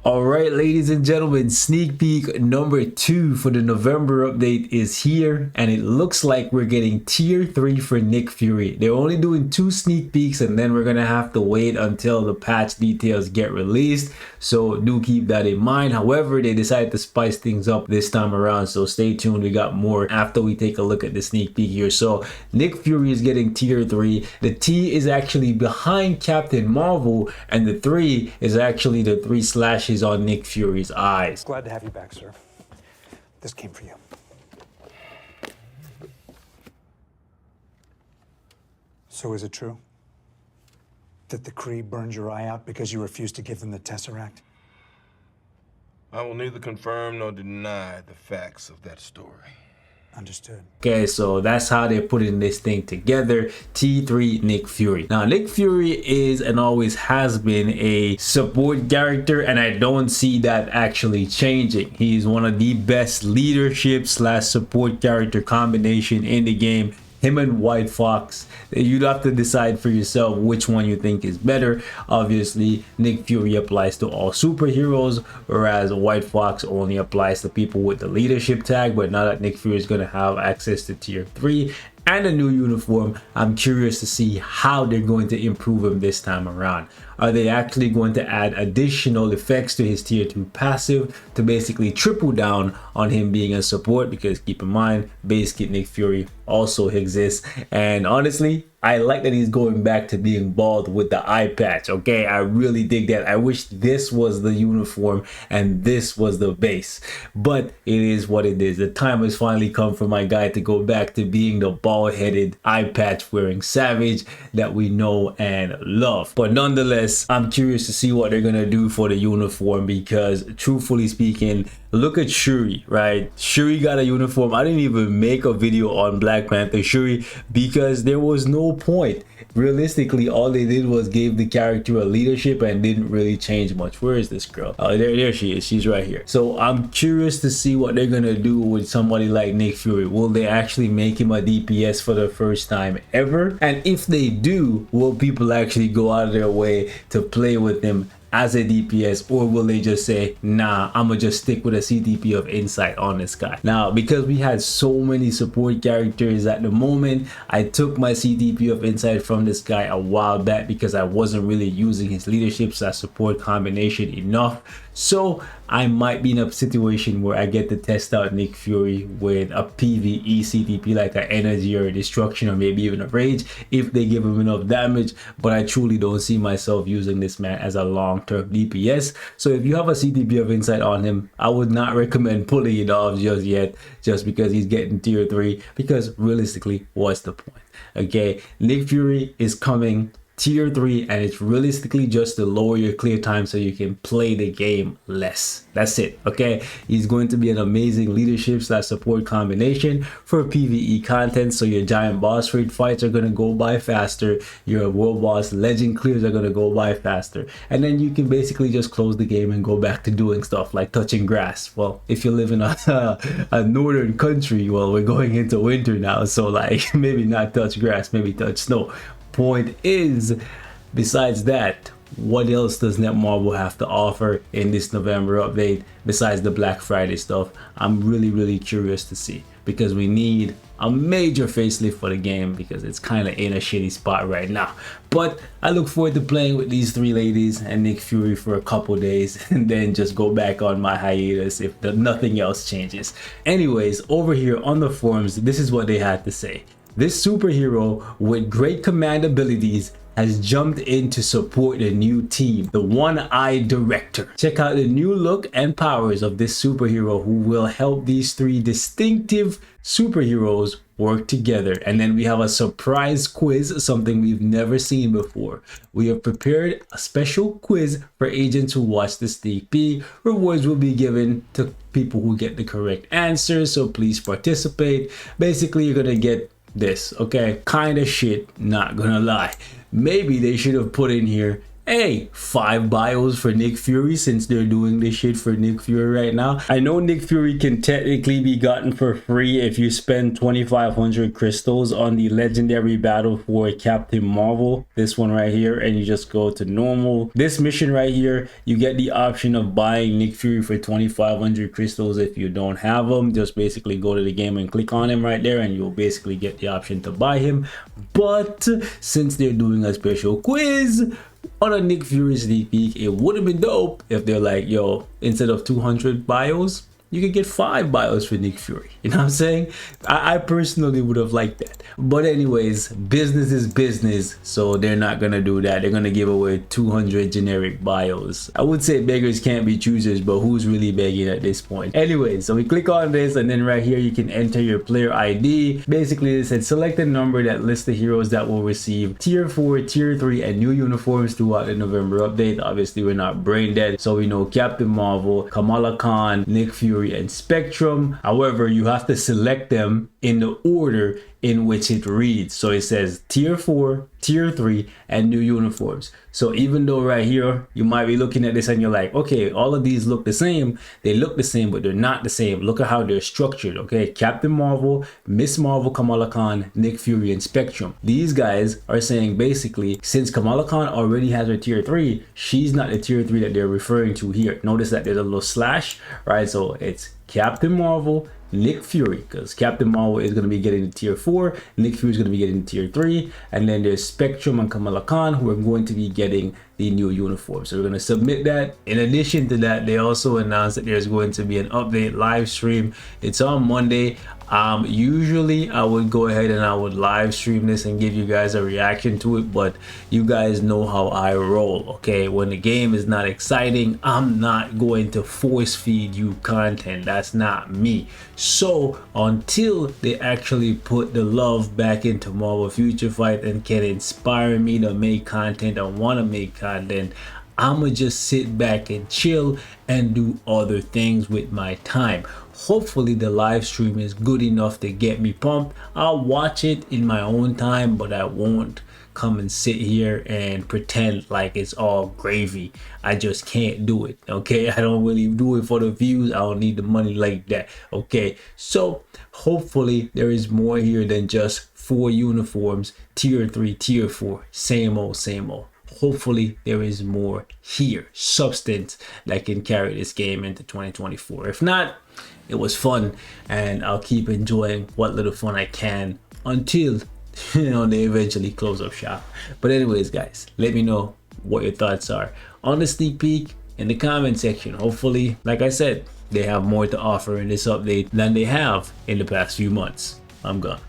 All right, ladies and gentlemen, sneak peek number 2 for the November update is here, and it looks like we're getting tier 3 for Nick Fury. They're only doing 2 sneak peeks, and then we're gonna have to wait until the patch details get released, so do keep that in mind. However, they decided to spice things up this time around, so stay tuned. We got more after we take a look at the sneak peek here. So Nick Fury is getting tier 3. The T is actually behind Captain Marvel, and the 3 is actually the 3 slashes on Nick Fury's eyes. Glad to have you back, sir. This came for you. So is it true that the Kree burned your eye out because you refused to give them the Tesseract? I will neither confirm nor deny the facts of that story. Understood. Okay, so that's how they're putting this thing together. T3 Nick Fury. Now, Nick Fury is and always has been a support character, and I don't see that actually changing. He's one of the best leadership slash support character combination in the game. Him and White Fox, you'd have to decide for yourself which one you think is better. Obviously, Nick Fury applies to all superheroes, whereas White Fox only applies to people with the leadership tag. But now that Nick Fury is going to have access to tier 3 and a new uniform, I'm curious to see how they're going to improve him this time around. Are they actually going to add additional effects to his tier 2 passive to basically triple down on him being a support? Because keep in mind, base kit Nick Fury also exists, and honestly, I like that he's going back to being bald with the eye patch. Okay, I really dig that. I wish this was the uniform and this was the base, but it is what it is. The time has finally come for my guy to go back to being the bald-headed eye patch wearing savage that we know and love. But nonetheless, I'm curious to see what they're gonna do for the uniform, because truthfully speaking, look at Shuri, right? Shuri got a uniform. I didn't even make a video on Black Panther Shuri because there was no point. Realistically, all they did was gave the character a leadership and didn't really change much. Where is this girl? Oh, there she is. She's right here. So I'm curious to see what they're gonna do with somebody like Nick Fury. Will they actually make him a DPS for the first time ever? And if they do, will people actually go out of their way to play with him as a DPS, or will they just say, nah, I'm gonna just stick with a CTP of Insight on this guy? Now, because we had so many support characters at the moment, I took my CTP of Insight from this guy a while back because I wasn't really using his leadership slash support combination enough. So I might be in a situation where I get to test out Nick Fury with a PvE CTP like an energy or a destruction, or maybe even a rage if they give him enough damage. But I truly don't see myself using this man as a long-term DPS. So if you have a CTP of Insight on him, I would not recommend pulling it off just yet, just because he's getting tier 3, because realistically, what's the point? Okay, Nick Fury is coming tier 3, and it's realistically just to lower your clear time so you can play the game less. That's it. Okay, he's going to be an amazing leadership slash support combination for PvE content, so your giant boss raid fights are going to go by faster, your world boss legend clears are going to go by faster, and then you can basically just close the game and go back to doing stuff like touching grass. Well, if you live in a northern country, well, we're going into winter now, so like maybe not touch grass, maybe touch snow. Point is, besides that, what else does Netmarble have to offer in this November update besides the Black Friday stuff? I'm really curious to see, because we need a major facelift for the game because it's kind of in a shitty spot right now. But I look forward to playing with these 3 ladies and Nick Fury for a couple days and then just go back on my hiatus if nothing else changes. Anyways, over here on the forums, this is what they had to say. This superhero with great command abilities has jumped in to support the new team, the One-Eye Director. Check out the new look and powers of this superhero who will help these 3 distinctive superheroes work together. And then we have a surprise quiz, something we've never seen before. We have prepared a special quiz for agents who watch the sneak peek. Rewards will be given to people who get the correct answers, so please participate. Basically, you're gonna get this, okay? Kind of shit, not gonna lie. Maybe they should have put in here hey, 5 bios for Nick Fury, since they're doing this shit for Nick Fury right now. I know Nick Fury can technically be gotten for free if you spend 2,500 crystals on the legendary battle for Captain Marvel, this one right here, and you just go to normal. This mission right here, you get the option of buying Nick Fury for 2,500 crystals. If you don't have them, just basically go to the game and click on him right there, and you'll basically get the option to buy him. But since they're doing a special quiz on a Nick Fury sneak peek, it would have been dope if they're like, yo, instead of 200 bios, you could get 5 bios for Nick Fury. You know what I'm saying? I personally would have liked that. But anyways, business is business, so they're not gonna do that. They're gonna give away 200 generic bios. I would say beggars can't be choosers, but who's really begging at this point? Anyways, so we click on this, and then right here you can enter your player ID. Basically, it said select a number that lists the heroes that will receive tier 4, tier 3, and new uniforms throughout the November update. Obviously, we're not brain dead, so we know Captain Marvel, Kamala Khan, Nick Fury, and Spectrum. However, you have to select them in the order in which it reads. So it says tier 4, tier 3, and new uniforms. So even though right here you might be looking at this and you're like, okay, all of these look the same, they look the same, but they're not the same. Look at how they're structured. Okay, Captain Marvel, Miss Marvel, Kamala Khan, Nick Fury, and Spectrum. These guys are saying basically, since Kamala Khan already has her tier 3, she's not the tier 3 that they're referring to here. Notice that there's a little slash, right? So it's Captain Marvel, Nick Fury, because Captain Marvel is going to be getting the tier 4, Nick Fury is going to be getting the tier 3, and then there's Spectrum and Kamala Khan who are going to be getting the new uniform. So we're going to submit that. In addition to that, they also announced that there's going to be an update live stream. It's on Monday. Usually I would go ahead and I would live stream this and give you guys a reaction to it, but you guys know how I roll. Okay, when the game is not exciting, I'm not going to force feed you content. That's not me. So until they actually put the love back into Marvel Future Fight and can inspire me to make content and want to make content, I'ma just sit back and chill and do other things with my time. Hopefully the live stream is good enough to get me pumped. I'll watch it in my own time, but I won't come and sit here and pretend like it's all gravy. I just can't do it. Okay, I don't really do it for the views. I don't need the money like that. Okay, so hopefully there is more here than just 4 uniforms, tier 3, tier 4, same old, same old. Hopefully there is more here, substance that can carry this game into 2024. If not, it was fun, and I'll keep enjoying what little fun I can until they eventually close up shop. But anyways, guys, let me know what your thoughts are on the sneak peek in the comment section. Hopefully, like I said, they have more to offer in this update than they have in the past few months. I'm gone.